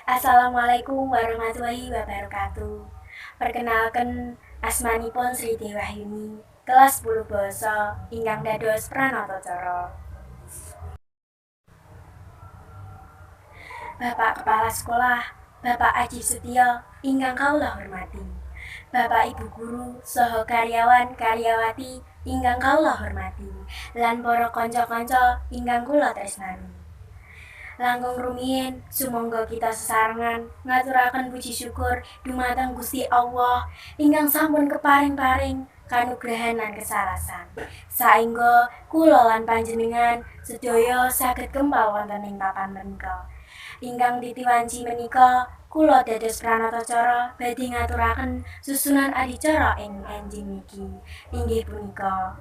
Assalamualaikum warahmatullahi wabarakatuh. Perkenalkan asmanipun Sri Dewahyuni, kelas 10 basa ingkang dados pranatacara. Bapak Kepala Sekolah, Bapak Ajib Setyo ingkang kawula hormati. Bapak Ibu Guru saha karyawan-karyawati ingkang kawula hormati, lan para kanca-kanca ingkang kula tresnani. Langkung rumiyin sumangga kita sesarengan ngaturaken puji syukur dumateng Gusti Allah ingkang sampun keparing-paring kanugrahan lan kesarasan. Saengga kula lan panjenengan sedaya saged kempal wonten ing papan menika. Ingkang titiwanci menika kula dados pranatacara badhe ngaturaken susunan adicara ing enjing niki. Inggih punika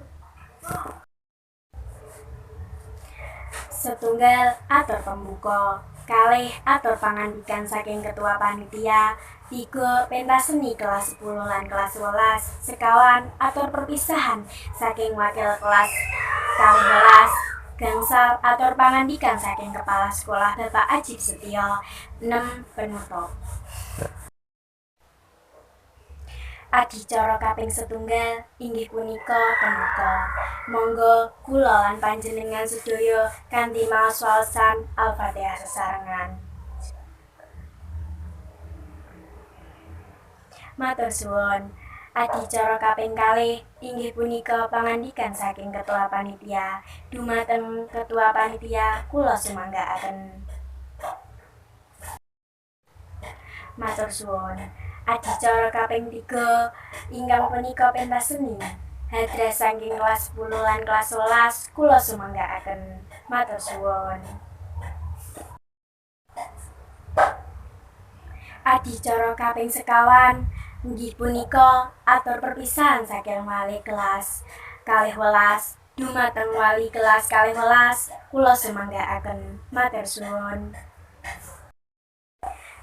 setunggal atur pembuka, kalih atur pangandikan saking ketua panitia, 3 pentas seni kelas 10 lan kelas 11, sekawan atur perpisahan saking wakil kelas 12, gangsal atur pangandikan saking kepala sekolah Bapak Ajib Setyo, 6 penutup. Adicara kaping setunggal inggih punika pembuka. Monggo kula lan panjenengan sedaya kanthi maos waosan Al-Fatihah sesarengan. Matur suwun. Adicara kaping kalih inggih punika pangandikan saking ketua panitia. Dumateng ketua panitia kula sumanggaaken. Matur suwun. Adicara kaping 3 ingkang punika pentas seni. Hadras saking kelas 10 lan kelas 11 kula sumanggaaken. Matur suwun. Adicara kaping sekawan inggih punika atur perpisahan saking wali kelas 12 dumateng wali kelas 12 kula sumanggaaken. Matur suwun.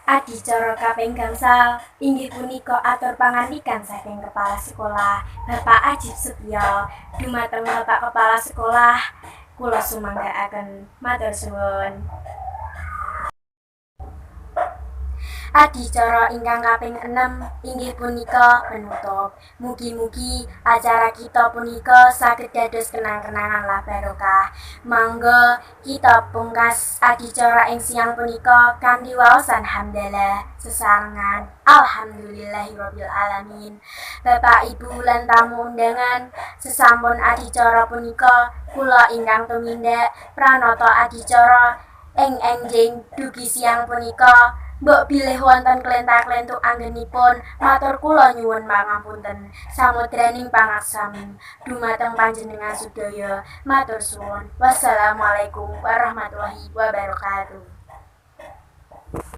Adicara kaping gangsal inggih punika atur pangandikan saking kepala sekolah Bapak Ajib Setyo dumateng Bapak Kepala Sekolah kula sumanggaaken. Matur suwun. Adicara ingkang kaping 6 inggih punika penutup. Mugi-mugi acara kita punika saged dados kenang-kenangan lan barokah. Mangga kita pungkas adicara ing siang punika kanthi waosan hamdalah sesarengan. Alhamdulillahirabbil alamin. Bapak Ibu lan tamu undangan, sesampun adicara punika kula ingkang tumindak pranata adicara ing enjing dugi siang punika. Mbok bilih wonten klentak-klentuk anggenipun, matur kula nyuwun pangapunten. Samudraning pangaksami dumateng panjenengan sedaya. Matur suwun. Wassalamualaikum warahmatullahi wabarakatuh.